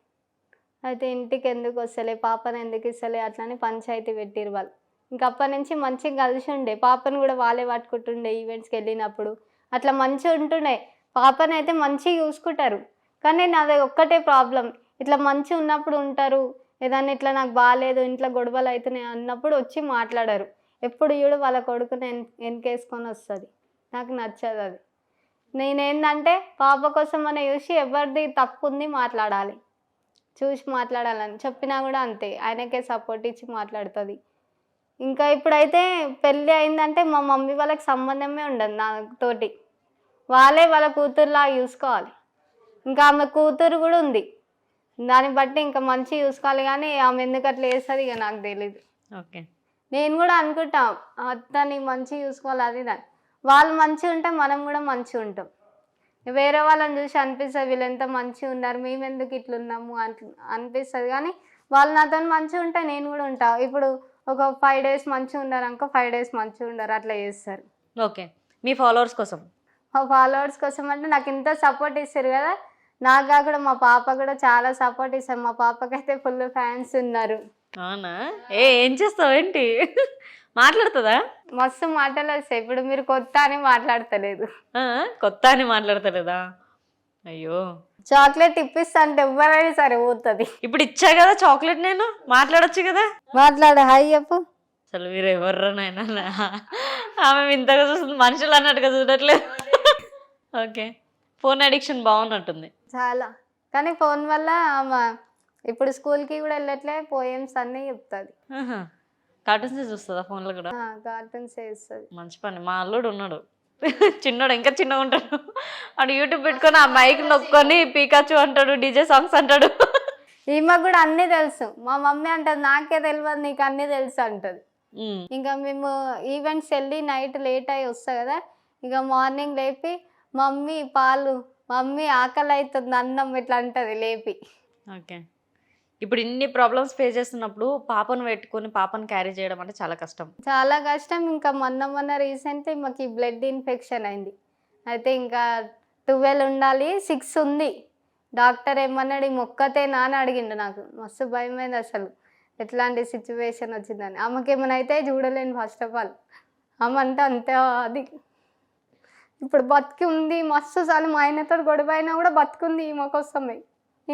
అయితే ఇంటికి ఎందుకు వస్తలే, పాపను ఎందుకు ఇస్తలే అట్లని పంచాయతీ పెట్టిరు వాళ్ళు. ఇంక అప్పటి నుంచి మంచిగా కలిసి ఉండే. పాపను కూడా వాళ్ళే పట్టుకుంటుండే ఈవెంట్స్కి వెళ్ళినప్పుడు. అట్లా మంచిగా ఉంటుండే. పాపను అయితే మంచిగా చూసుకుంటారు. కానీ నాది ఒక్కటే ప్రాబ్లం, ఇట్లా మంచిగా ఉన్నప్పుడు ఉంటారు, ఏదన్నా ఇట్లా నాకు బాగాలేదు ఇంట్లో గొడవలు అవుతున్నాయి అన్నప్పుడు వచ్చి మాట్లాడారు. ఎప్పుడు చూడు వాళ్ళ కొడుకుని వెనకేసుకొని వస్తుంది. నాకు నచ్చదు అది. నేనేందంటే పాప కోసం అని చూసి ఎవరిది తప్పు ఉంది మాట్లాడాలి, చూసి మాట్లాడాలని చెప్పినా కూడా అంతే, ఆయనకే సపోర్ట్ ఇచ్చి మాట్లాడుతుంది. ఇంకా ఇప్పుడైతే పెళ్ళి అయిందంటే మా మమ్మీ వాళ్ళకి సంబంధమే ఉండదు నాతోటి. వాళ్ళే వాళ్ళ కూతురులా చూసుకోవాలి. ఇంకా ఆమె కూతురు కూడా ఉంది, దాన్ని బట్టి ఇంకా మంచిగా చూసుకోవాలి. కానీ ఆమె ఎందుకు అట్లా వేస్తుంది ఇక నాకు తెలీదు. ఓకే. నేను కూడా అనుకుంటాం అత్తని మంచిగా చూసుకోవాలి అది దాన్ని. వాళ్ళు మంచిగా ఉంటే మనం కూడా మంచిగా ఉంటాం. వేరే వాళ్ళని చూసి అనిపిస్తుంది వీళ్ళు ఎంత మంచిగా ఉన్నారు, మేము ఎందుకు ఇట్లున్నాము అనిపిస్తుంది. కానీ వాళ్ళు నాతో మంచిగా ఉంటే నేను కూడా ఉంటా. ఇప్పుడు ఒక 5 days మంచిగా ఉన్నారు అనుకో, 5 days మంచిగా ఉండరు, అట్లా చేస్తారు. ఓకే. మీ ఫాలోవర్స్ కోసం? మా ఫాలోవర్స్ కోసం అంటే నాకు ఇంత సపోర్ట్ ఇస్తారు కదా, నాకు కాకుండా మా పాప కూడా చాలా సపోర్ట్ ఇస్తారు. మా పాపకైతే ఫుల్ ఫ్యాన్స్ ఉన్నారు. అవునా? ఏం చేస్తావు ఏంటి? మాట్లాడుతుందా? మస్తు మాటలు వస్తాయి. ఇప్పుడు మీరు కొత్త అని మాట్లాడతలేదు. కొత్త అని మాట్లాడతలేదా? అయ్యో. చాక్లెట్ ఇప్పిస్తా అంటే ఎవరైనా సరే పోతుంది. ఇప్పుడు ఇచ్చా కదా చాక్లెట్, నేను మాట్లాడొచ్చు కదా. మాట్లాడు, హాయ్ చెప్పు. అసలు మీరు ఎవర్రనైనా ఆమె ఇంతగా చూస్తుంది, మనుషులు అన్నట్టుగా చూడట్లేదు. ఓకే. ఫోన్ అడిక్షన్ బాగున్నట్టుంది చాలా. కానీ ఫోన్ వల్ల ఆమె ఇప్పుడు స్కూల్కి కూడా వెళ్ళట్లే, పోయమ్స్ అన్నీ చెప్తుంది. కార్టూన్స్ చూస్తుందా ఫోన్లో కూడా? కార్టూన్స్ వేస్తుంది. మంచి పని. మా అల్లుడు ఉన్నాడు, చిన్నోడు, ఇంకా చిన్నగా ఉంటాడు. వాడు యూట్యూబ్ పెట్టుకొని ఆ మైక్ నొక్కొని పీకాచు అంటాడు, డీజే సాంగ్స్ అంటాడు. ఈమె కూడా అన్నీ తెలుసు. మా మమ్మీ అంటది నాకే తెలియదు నీకు అన్నీ తెలుసు అంటది. ఇంకా మేము ఈవెంట్స్ వెళ్ళి నైట్ లేట్ అయ్యి వస్తా కదా, ఇక మార్నింగ్ లేపి మమ్మీ పాలు, మమ్మీ ఆకలి అవుతుంది అన్నం, ఇట్లా అంటది లేపి. ఓకే. ఇప్పుడు ఇన్ని ప్రాబ్లమ్స్ ఫేస్ చేస్తున్నప్పుడు పాపను పెట్టుకొని పాపను క్యారీ చేయడం అంటే చాలా కష్టం. చాలా కష్టం. ఇంకా మొన్న రీసెంట్లీ మాకు ఈ బ్లడ్ ఇన్ఫెక్షన్ అయింది. అయితే ఇంకా 12 ఉండాలి, 6 ఉంది. డాక్టర్ ఏమన్నాడు ఈ మొక్కతేనా అని అడిగిండు. నాకు మస్తు భయమైంది అసలు, ఎట్లాంటి సిచ్యువేషన్ వచ్చిందని. ఆమెకి ఏమైనా అయితే చూడలేను ఫస్ట్ ఆఫ్ ఆల్. ఆమె అంటే అంతే అది. ఇప్పుడు బతికి ఉంది, మస్తు సార్లు మా ఆయనతో గొడవ అయినా కూడా బతుకుంది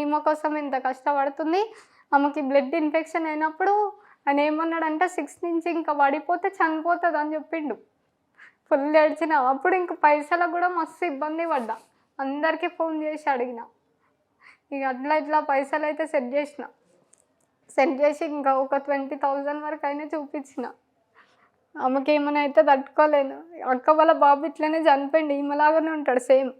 ఈమె కోసం ఇంత కష్టపడుతుంది. ఆమెకి బ్లడ్ ఇన్ఫెక్షన్ అయినప్పుడు ఆయన ఏమన్నాడంటే 6 నుంచి ఇంకా పడిపోతే చనిపోతుంది అని చెప్పిండు. ఫుల్ ఏడ్చిన. అప్పుడు ఇంకా పైసలకు కూడా మస్తు ఇబ్బంది పడ్డా. అందరికీ ఫోన్ చేసి అడిగిన. ఇక ఇట్లా పైసలు అయితే సెట్ చేసి ఇంకా ఒక 20,000 వరకు అయినా చూపించిన. ఆమెకి ఏమైనా అయితే తట్టుకోలేను. అక్క వాళ్ళ బాబు ఇట్లనే చనిపోయింది, ఈమెలాగానే ఉంటాడు సేమ్.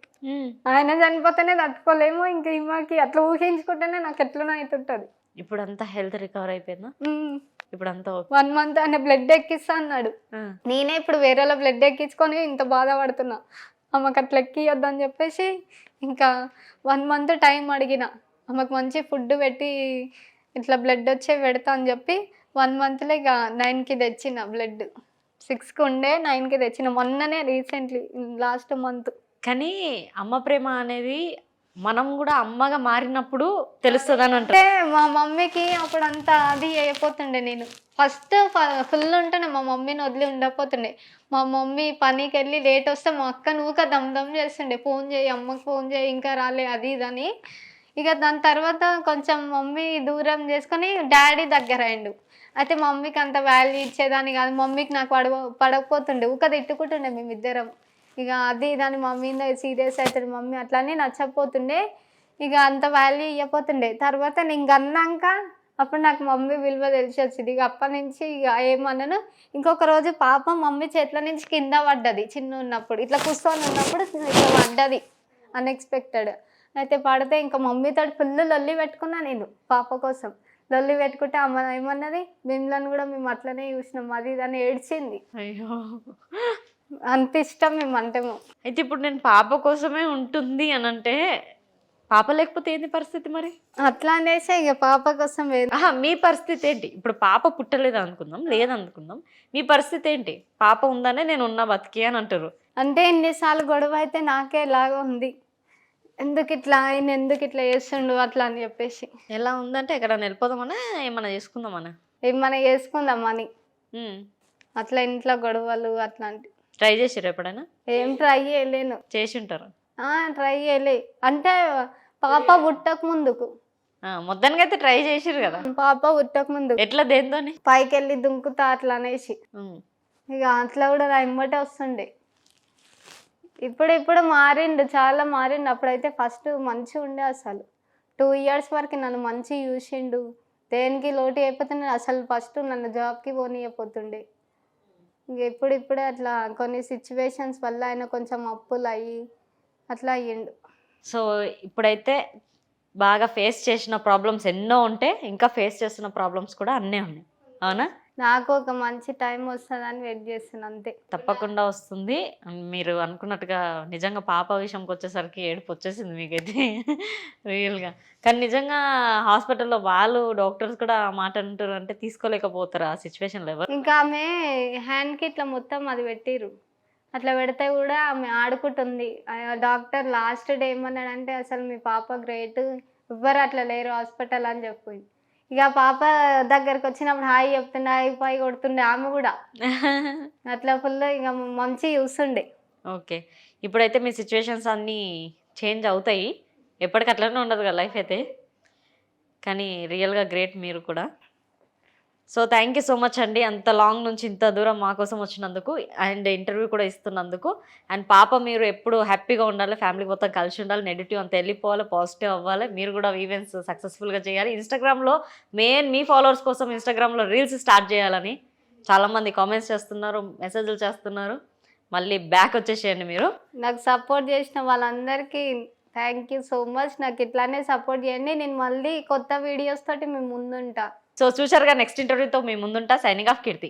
ఆయన చనిపోతేనే తట్టుకోలేము, ఇంకా ఈమెకి అట్లా ఊహించుకుంటేనే నాకు ఎట్లనో అవుతుంటది. ఇప్పుడు అంతా హెల్త్ రికవర్ అయిపోయిందా? ఇప్పుడు అంతా 1 month ఆయన బ్లడ్ ఎక్కిస్తా అన్నాడు. నేనే ఇప్పుడు వేరేలా బ్లడ్ ఎక్కించుకొని ఇంత బాధపడుతున్నా. ఆమెకు అట్లా ఎక్కియొద్దని చెప్పేసి ఇంకా 1 month టైం అడిగిన. ఆమెకు మంచి ఫుడ్ పెట్టి ఇట్లా బ్లడ్ వచ్చే పెడతా అని చెప్పి 1 monthలో ఇక 9కి తెచ్చిన బ్లడ్. 6కి ఉండే 9కి తెచ్చిన మొన్ననే రీసెంట్లీ లాస్ట్ మంత్. కానీ అమ్మ ప్రేమ అనేది మనం కూడా అమ్మగా మారినప్పుడు తెలుస్తుందని అంటే అంటారు. మా మమ్మీకి అప్పుడు అంత అది అయిపోతుండే. నేను ఫస్ట్ ఫుల్ ఉంటుండే, మా మమ్మీని వదిలి ఉండకపోతుండే. మా మమ్మీ పనికి వెళ్ళి లేట్ వస్తే మా అక్క ఊక దమ్ దమ్ చేస్తుండే, ఫోన్ చేయి అమ్మకి, ఫోన్ చేయి ఇంకా రాలే అది ఇదని. ఇక దాని తర్వాత కొంచెం మమ్మీ దూరం చేసుకొని డాడీ దగ్గర అయిండు. అయితే మమ్మీకి అంత వాల్యూ ఇచ్చేదాన్ని కాదు, మమ్మీకి నాకు పడకపోతుండే, ఊక తిట్టుకుంటుండే మేమిద్దరం. ఇక అది దాని మమ్మీ సీరియస్ అవుతుంది మమ్మీ అట్లానే నచ్చకపోతుండే, ఇక అంత వాల్యూ ఇవ్వకపోతుండే. తర్వాత నేను అన్నాక అప్పుడు నాకు మమ్మీ విలువ తెలిసి వచ్చింది. ఇక అప్పటి నుంచి ఇక ఏమన్నాను, ఇంకొక రోజు పాప మమ్మీ చేతుల నుంచి కింద పడ్డది చిన్న ఉన్నప్పుడు, ఇట్లా కూర్చొని ఉన్నప్పుడు ఇట్లా పడ్డది అన్ఎక్స్పెక్టెడ్. అయితే పడితే ఇంకా మమ్మీతో ఫుల్ లొల్లి పెట్టుకున్నా నేను పాప కోసం. లొల్లి పెట్టుకుంటే అమ్మ ఏమన్నది, మిమ్మల్ని కూడా మేము అట్లనే చూసినాం అది దాన్ని ఏడ్చింది. అయ్యో, అంత ఇష్టం మేము అంటే. అయితే ఇప్పుడు నేను పాప కోసమే ఉంటుంది అని అంటే పాప లేకపోతే ఏంది పరిస్థితి మరి? అట్లా అనేసి ఇక పాప కోసం మీ పరిస్థితి ఏంటి? ఇప్పుడు పాప పుట్టలేదు అనుకుందాం, లేదనుకుందాం, మీ పరిస్థితి ఏంటి? పాప ఉందనే నేను ఉన్నా బతికి అని అంటారు. అంటే ఎన్నిసార్లు గొడవ అయితే నాకే ఎలాగో ఉంది, ఎందుకు ఇట్లా ఆయన ఎందుకు ఇట్లా చేస్తుండు అట్లా అని చెప్పేసి. ఎలా ఉందంటే ఎక్కడ వెళ్ళిపోదామనే ఏమన్నా చేసుకుందామనే ఏమన్నా చేసుకుందామని అట్లా ఇంట్లో గొడవలు అట్లాంటి. ట్రై చేసిర్రు ఎప్పుడైనా? ఏం ట్రై చేయలేను. చేసి ఉంటారు. ట్రై చేయలే అంటే పాప పుట్టక ముందుకు. మొత్తానికి అయితే ట్రై చేసిర్రు కదా. పాప పుట్టక ముందు ఎట్లా దేంతోని పైకి వెళ్ళి దుంకుతా అట్లా అనేసి, ఇక అట్లా కూడా నా ఇమ్మటే వస్తుండే. ఇప్పుడు మారిండు, చాలా మారిండు. అప్పుడైతే ఫస్ట్ మంచిగా ఉండే, అసలు 2 years వరకు నన్ను మంచిగా చూసిండు, దేనికి లోటు అయిపోతే నేను అసలు ఫస్ట్ నన్ను జాబ్కి పోనీయపోతుండే. ఇంక ఇప్పుడే అట్లా కొన్ని సిచ్యువేషన్స్ వల్ల ఆయన కొంచెం అప్పులు అయ్యి అట్లా అయ్యిండు. సో ఇప్పుడైతే బాగా ఫేస్ చేసిన ప్రాబ్లమ్స్ ఎన్నో ఉంటే ఇంకా ఫేస్ చేస్తున్న ప్రాబ్లమ్స్ కూడా అన్నీ ఉన్నాయి, అవునా? నాకు ఒక మంచి టైం వస్తుందని వెయిట్ చేస్తాను అంతే. తప్పకుండా వస్తుంది. మీరు అనుకున్నట్టుగా నిజంగా పాప విషయంకి వచ్చేసరికి ఏడుపు వచ్చేసింది మీకైతే రియల్గా. కానీ నిజంగా హాస్పిటల్లో వాళ్ళు డాక్టర్స్ కూడా ఆ మాట అంటారు అంటే తీసుకోలేకపోతారు ఆ సిచ్యువేషన్లో ఎవరు. ఇంకా ఆమె హ్యాండ్కి ఇట్లా మొత్తం అది పెట్టిరు, అట్లా పెడితే కూడా ఆమె ఆడుకుంటుంది. డాక్టర్ లాస్ట్ డే ఏమన్నాడంటే అసలు మీ పాప గ్రేట్, ఎవ్వరు అట్లా లేరు హాస్పిటల్ అని చెప్పి. ఇక పాప దగ్గరకు వచ్చినప్పుడు హాయి చెప్తుండే, హాయి పాయి కొడుతుండే ఆమె కూడా. అట్లా ఫుల్ ఇక మంచి చూస్తుండే. ఓకే, ఇప్పుడైతే మీ సిచ్యువేషన్స్ అన్నీ చేంజ్ అవుతాయి, ఎప్పటికీ అట్లనే ఉండదు కదా లైఫ్ అయితే. కానీ రియల్గా గ్రేట్ మీరు కూడా. So thank you so much అండి, అంత లాంగ్ నుంచి ఇంత దూరం మా కోసం వచ్చినందుకు అండ్ ఇంటర్వ్యూ కూడా ఇస్తున్నందుకు. అండ్ పాప మీరు ఎప్పుడు హ్యాపీగా ఉండాలి, ఫ్యామిలీ మొత్తం కలిసి ఉండాలి, నెగిటివ్ అంత వెళ్ళిపోవాలి, పాజిటివ్ అవ్వాలి, మీరు కూడా ఈవెంట్స్ సక్సెస్ఫుల్గా చేయాలి. ఇన్స్టాగ్రామ్లో మీ ఫాలోవర్స్ కోసం ఇన్స్టాగ్రామ్లో రీల్స్ స్టార్ట్ చేయాలని చాలామంది కామెంట్స్ చేస్తున్నారు, మెసేజ్లు చేస్తున్నారు. మళ్ళీ బ్యాక్ వచ్చేసేయండి మీరు. నాకు సపోర్ట్ చేసిన వాళ్ళందరికీ థ్యాంక్ యూ సో మచ్. నాకు ఇట్లానే సపోర్ట్ చేయండి, నేను మళ్ళీ కొత్త వీడియోస్ తోటి మేము ముందుంటా. సో చూసారుగా, నెక్స్ట్ ఇంటర్వ్యూతో మీ ముందుంటా. సైనింగ్ ఆఫ్, కీర్తి.